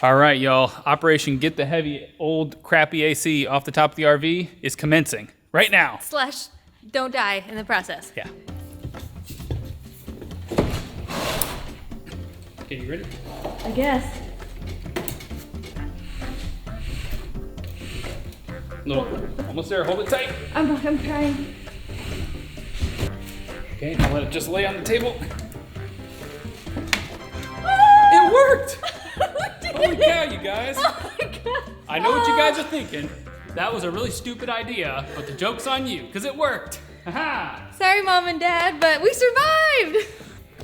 All right, y'all. Operation Get the Heavy Old Crappy AC off the top of the RV is commencing right now. Slash, don't die in the process. Yeah. Okay, you ready? I guess. No, almost there. Hold it tight. I'm trying. Okay, now let it just lay on the table. It worked! Holy cow, you guys. Oh my God. I know what you guys are thinking. That was a really stupid idea, but the joke's on you, because it worked. Haha. Sorry, Mom and Dad, but we survived.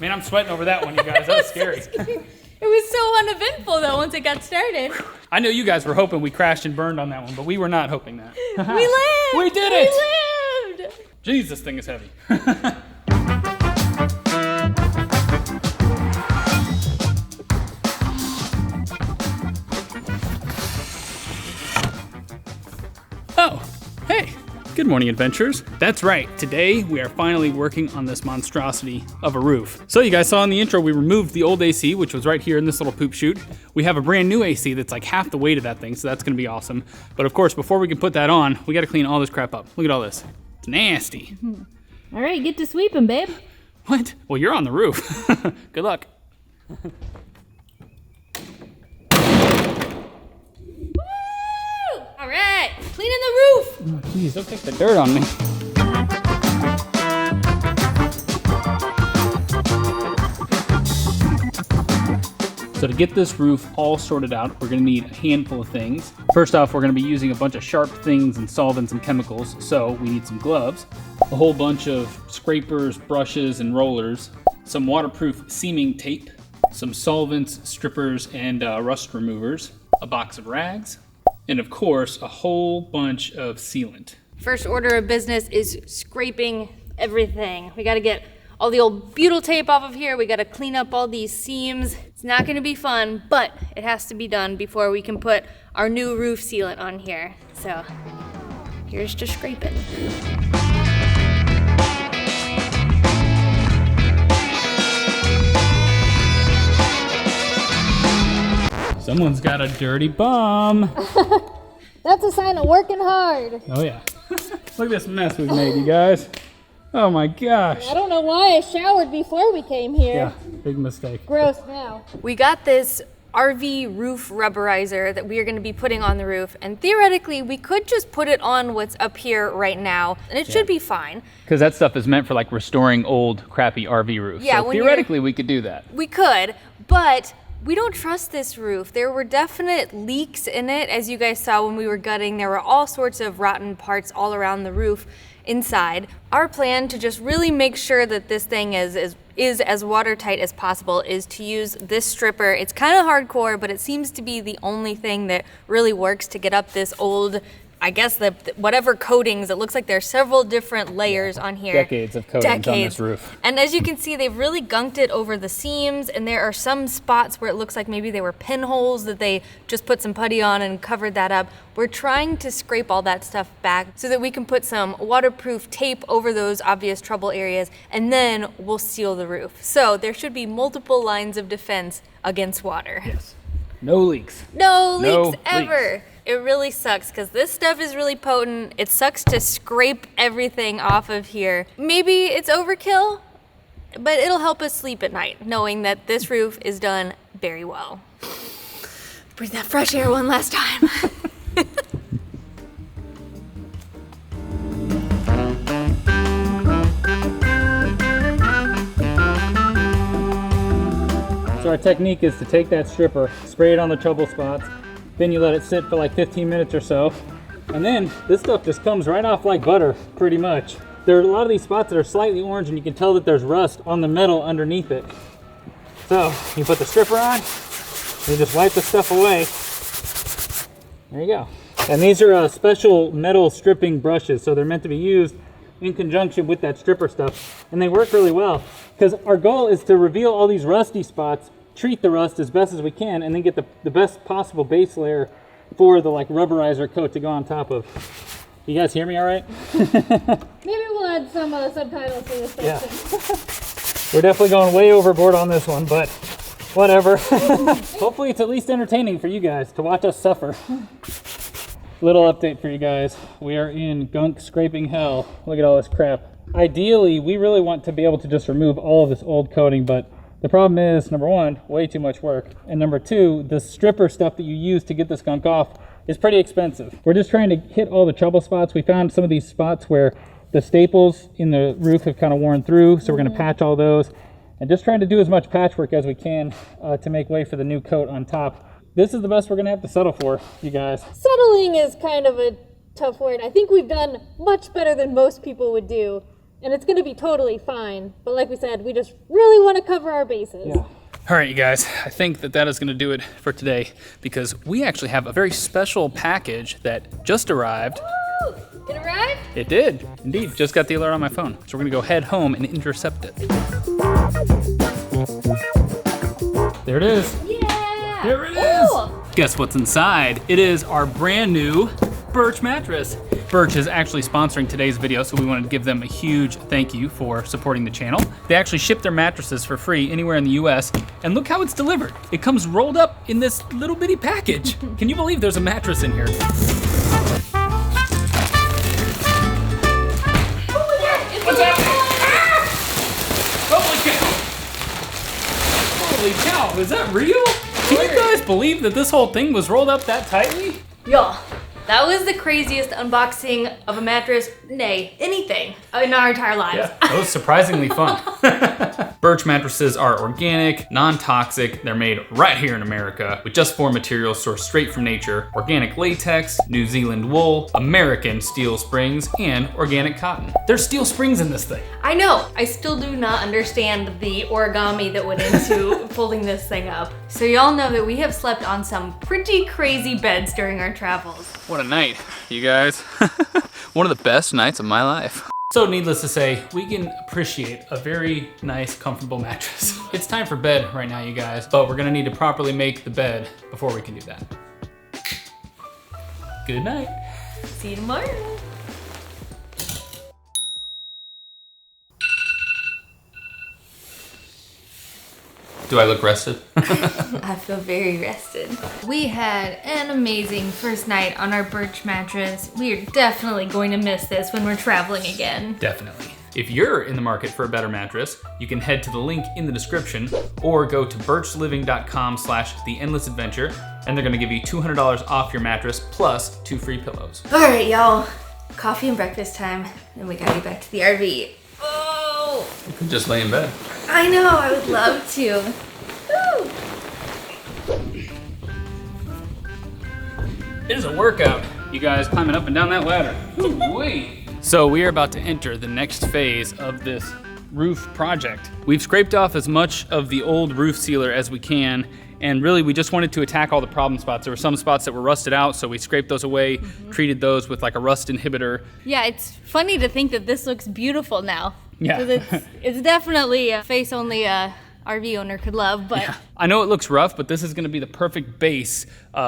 Man, I'm sweating over that one, you guys. That was scary. It was so uneventful, though, once it got started. I know you guys were hoping we crashed and burned on that one, but we were not hoping that. We lived! We did it! We lived! Jeez, this thing is heavy. Oh, hey. Good morning, adventurers. That's right, today we are finally working on this monstrosity of a roof. So you guys saw in the intro, we removed the old AC, which was right here in this little poop chute. We have a brand new AC that's like half the weight of that thing, so that's gonna be awesome. But of course, before we can put that on, we gotta clean all this crap up. Look at all this. It's nasty. All right, get to sweeping, babe. What? Well, you're on the roof. Good luck. Woo! All right, cleaning the roof. Oh, geez, don't take the dirt on me. So to get this roof all sorted out, we're gonna need a handful of things. First off, we're gonna be using a bunch of sharp things and solvents and chemicals. So we need some gloves, a whole bunch of scrapers, brushes, and rollers, some waterproof seaming tape, some solvents, strippers, and rust removers, a box of rags, and of course, a whole bunch of sealant. First order of business is scraping everything. We gotta get all the old butyl tape off of here. We gotta clean up all these seams. It's not gonna be fun, but it has to be done before we can put our new roof sealant on here. So here's to scraping. Someone's got a dirty bum. That's a sign of working hard. Oh yeah. Look at this mess we've made, you guys. Oh my gosh. I don't know why I showered before we came here. Yeah, big mistake. Gross now. We got this RV roof rubberizer that we are gonna be putting on the roof, and theoretically we could just put it on what's up here right now, and it should be fine. Because that stuff is meant for like restoring old, crappy RV roofs. Yeah, so when theoretically we could do that. We could, but we don't trust this roof. There were definite leaks in it, as you guys saw when we were gutting. There were all sorts of rotten parts all around the roof inside. Our plan to just really make sure that this thing is as watertight as possible is to use this stripper. It's kind of hardcore, but it seems to be the only thing that really works to get up this old, I guess, whatever coatings. It looks like there's several different layers on here. Decades of coatings on this roof. And as you can see, they've really gunked it over the seams, and there are some spots where it looks like maybe they were pinholes that they just put some putty on and covered that up. We're trying to scrape all that stuff back so that we can put some waterproof tape over those obvious trouble areas, and then we'll seal the roof. So there should be multiple lines of defense against water. Yes. No leaks. No leaks leaks. ever. It really sucks because this stuff is really potent. It sucks to scrape everything off of here. Maybe it's overkill, but it'll help us sleep at night knowing that this roof is done very well. Breathe that fresh air one last time. So our technique is to take that stripper, spray it on the trouble spots, then you let it sit for like 15 minutes or so, and then this stuff just comes right off like butter, pretty much. There are a lot of these spots that are slightly orange, and you can tell that there's rust on the metal underneath it. So you put the stripper on, you just wipe the stuff away. There you go. And these are special metal stripping brushes, so they're meant to be used in conjunction with that stripper stuff, and they work really well because our goal is to reveal all these rusty spots, treat the rust as best as we can, and then get the best possible base layer for the like rubberizer coat to go on top of. You guys hear me all right? Maybe we'll add some subtitles to this section. Yeah. We're definitely going way overboard on this one, but Whatever. Hopefully it's at least entertaining for you guys to watch us suffer. Little update for you guys. We are in gunk scraping hell. Look at all this crap. Ideally, we really want to be able to just remove all of this old coating, but the problem is, number one, way too much work. And number two, the stripper stuff that you use to get this gunk off is pretty expensive. We're just trying to hit all the trouble spots. We found some of these spots where the staples in the roof have kind of worn through, so we're gonna patch all those. And just trying to do as much patchwork as we can to make way for the new coat on top. This is the best we're gonna have to settle for, you guys. Settling is kind of a tough word. I think we've done much better than most people would do, and it's gonna be totally fine. But like we said, we just really wanna cover our bases. Yeah. All right, you guys, I think that is gonna do it for today because we actually have a very special package that just arrived. Woo! It arrived? It did, indeed. Just got the alert on my phone. So we're gonna go head home and intercept it. There it is. Yeah! There it is. Ooh. Guess what's inside? It is our brand new Birch mattress. Birch is actually sponsoring today's video, so we wanted to give them a huge thank you for supporting the channel. They actually ship their mattresses for free anywhere in the US, and look how it's delivered. It comes rolled up in this little bitty package. Can you believe there's a mattress in here? What's happening? Ah! Holy cow, is that real? Can you guys believe that this whole thing was rolled up that tightly? Y'all, that was the craziest unboxing of a mattress, nay, anything, in our entire lives. Yeah, that was surprisingly fun. Birch mattresses are organic, non-toxic. They're made right here in America with just 4 materials sourced straight from nature: organic latex, New Zealand wool, American steel springs, and organic cotton. There's steel springs in this thing. I know, I still do not understand the origami that went into folding this thing up. So y'all know that we have slept on some pretty crazy beds during our travels. What a night, you guys. One of the best nights of my life. So needless to say, we can appreciate a very nice, comfortable mattress. It's time for bed right now, you guys, but we're gonna need to properly make the bed before we can do that. Good night. See you tomorrow. Do I look rested? I feel very rested. We had an amazing first night on our Birch mattress. We are definitely going to miss this when we're traveling again. Definitely. If you're in the market for a better mattress, you can head to the link in the description or go to birchliving.com/theendlessadventure, and they're gonna give you $200 off your mattress plus 2 free pillows. All right, y'all. Coffee and breakfast time, and we gotta get back to the RV. Oh! You can just lay in bed. I know, I would love to. Woo! It is a workout, you guys, climbing up and down that ladder. Wait. So we are about to enter the next phase of this roof project. We've scraped off as much of the old roof sealer as we can, and really we just wanted to attack all the problem spots. There were some spots that were rusted out, so we scraped those away, treated those with like a rust inhibitor. Yeah, it's funny to think that this looks beautiful now. Yeah. 'Cause it's definitely a face only a RV owner could love, but Yeah. I know it looks rough, but this is gonna be the perfect base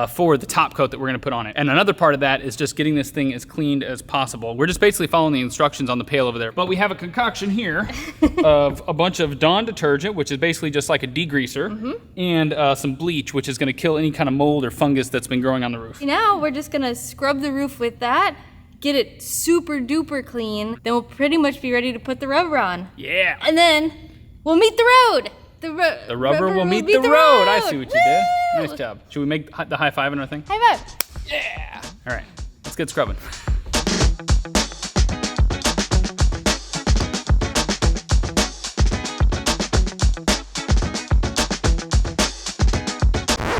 for the top coat that we're gonna put on it. And another part of that is just getting this thing as cleaned as possible. We're just basically following the instructions on the pail over there. But we have a concoction here of a bunch of Dawn detergent, which is basically just like a degreaser, and some bleach, which is gonna kill any kind of mold or fungus that's been growing on the roof. now we're just gonna scrub the roof with that, get it super duper clean, then we'll pretty much be ready to put the rubber on. Yeah. And then we'll meet the road. The rubber will meet the road. I see what you did. Nice job. Should we make the high five and everything? High five. Yeah. All right, let's get scrubbing.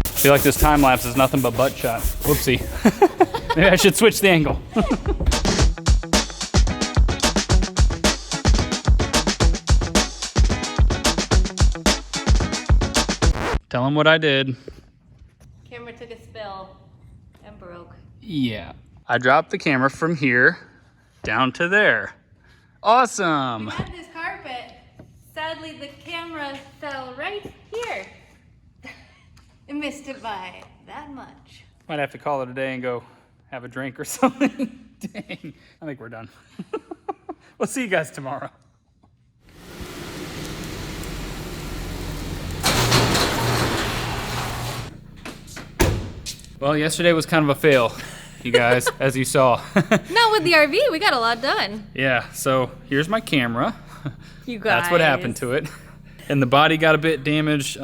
I feel like this time lapse is nothing but butt shot. Whoopsie. Maybe I should switch the angle. Tell him what I did. Camera took a spill and broke. Yeah. I dropped the camera from here down to there. Awesome. We had this carpet. Sadly, the camera fell right here. It missed it by that much. Might have to call it a day and go have a drink or something. Dang. I think we're done. We'll see you guys tomorrow. Well, yesterday was kind of a fail, you guys, as you saw. Not with the RV, we got a lot done. Yeah, so here's my camera. You guys. That's what happened to it. And the body got a bit damaged.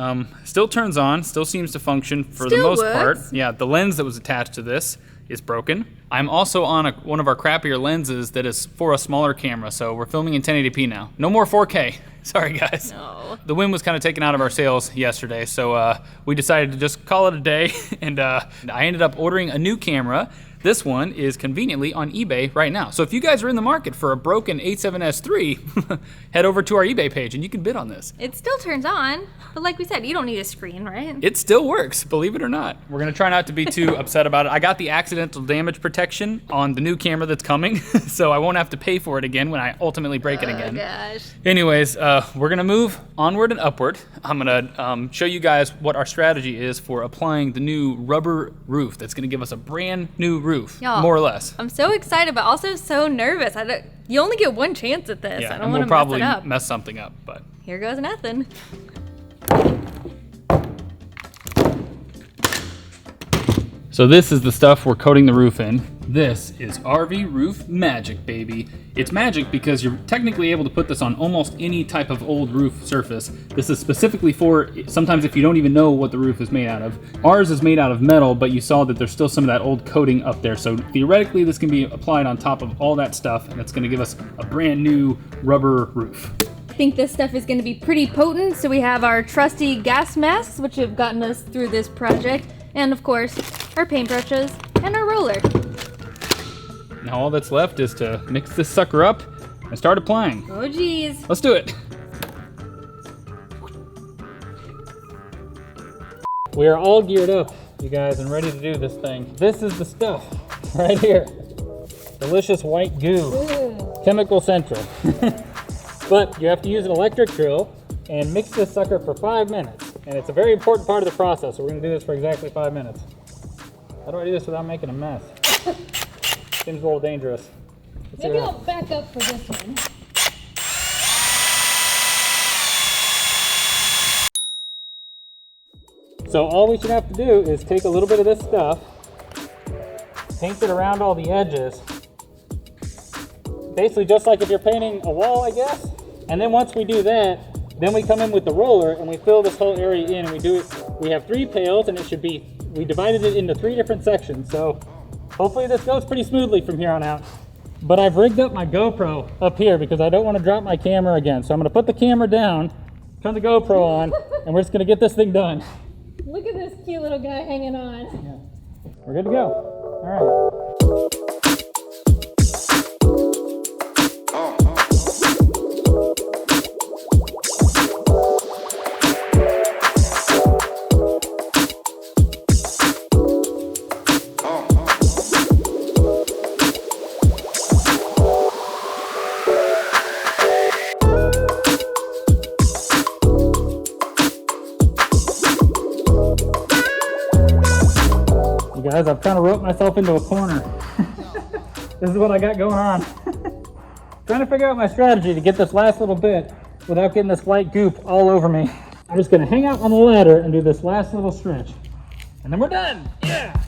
Still turns on, still seems to function for the most part. Yeah, the lens that was attached to this is broken. I'm also on one of our crappier lenses that is for a smaller camera, so we're filming in 1080p now. No more 4K. Sorry, guys. No. The wind was kind of taken out of our sails yesterday, so we decided to just call it a day, and I ended up ordering a new camera. This one is conveniently on eBay right now. So if you guys are in the market for a broken 87S III, head over to our eBay page and you can bid on this. It still turns on, but like we said, you don't need a screen, right? It still works, believe it or not. We're gonna try not to be too upset about it. I got the accidental damage protection on the new camera that's coming, so I won't have to pay for it again when I ultimately break it again. Oh gosh. Anyways, we're gonna move onward and upward. I'm gonna show you guys what our strategy is for applying the new rubber roof that's gonna give us a brand new roof, Y'all, more or less. I'm so excited, but also so nervous. You only get one chance at this. Yeah, I don't and want we'll to probably mess it up. mess something up, but. Here goes nothing. So this is the stuff we're coating the roof in. This is RV roof magic, baby. It's magic because you're technically able to put this on almost any type of old roof surface. This is specifically for sometimes if you don't even know what the roof is made out of. Ours is made out of metal, but you saw that there's still some of that old coating up there. So theoretically, this can be applied on top of all that stuff, and it's gonna give us a brand new rubber roof. I think this stuff is going to be pretty potent. So we have our trusty gas masks, which have gotten us through this project, and of course, our paintbrushes and our roller. Now all that's left is to mix this sucker up and start applying. Oh geez. Let's do it. We are all geared up, you guys, and ready to do this thing. This is the stuff right here. Delicious white goo, chemical central. But you have to use an electric drill and mix this sucker for 5 minutes. And it's a very important part of the process, so we're gonna do this for exactly 5 minutes. How do I do this without making a mess? Seems a little dangerous. Maybe I'll back up for this one. So all we should have to do is take a little bit of this stuff, paint it around all the edges. Basically just like if you're painting a wall, I guess. And then once we do that, then we come in with the roller and we fill this whole area in, and we do it. We have 3 pails, and it should be, we divided it into 3 different sections. So hopefully this goes pretty smoothly from here on out. But I've rigged up my GoPro up here because I don't want to drop my camera again. So I'm going to put the camera down, turn the GoPro on, and we're just going to get this thing done. Look at this cute little guy hanging on. Yeah. We're good to go. All right. Guys, I've kind of roped myself into a corner. This is what I got going on. Trying to figure out my strategy to get this last little bit without getting this white goop all over me. I'm just gonna hang out on the ladder and do this last little stretch. And then we're done, yeah!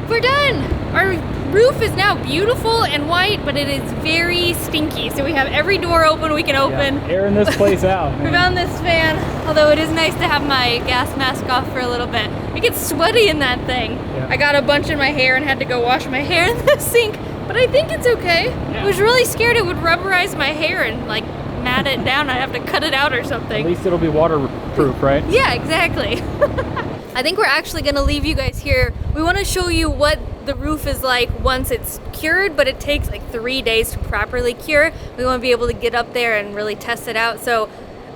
We're done! Our roof is now beautiful and white, but it is very stinky. So we have every door open we can open. Yeah, airing this place out. We found this fan, although it is nice to have my gas mask off for a little bit. It gets sweaty in that thing. Yeah. I got a bunch in my hair and had to go wash my hair in the sink, but I think it's okay. Yeah. I was really scared it would rubberize my hair and like mat it down. I'd have to cut it out or something. At least it'll be waterproof, right? Yeah, exactly. I think we're actually gonna leave you guys here. We wanna show you what the roof is like once it's cured, but it takes like 3 days to properly cure. We wanna be able to get up there and really test it out. So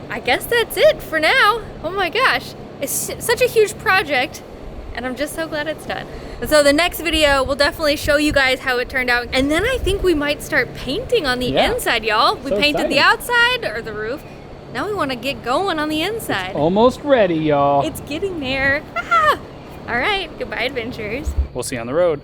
I guess that's it for now. Oh my gosh, it's such a huge project and I'm just so glad it's done. And so the next video, we'll definitely show you guys how it turned out. And then I think we might start painting on the inside, y'all. We So painted the exciting. outside or the roof. Now we want to get going on the inside. Almost ready, y'all. It's getting there. Ah! All right, goodbye, adventurers. We'll see you on the road.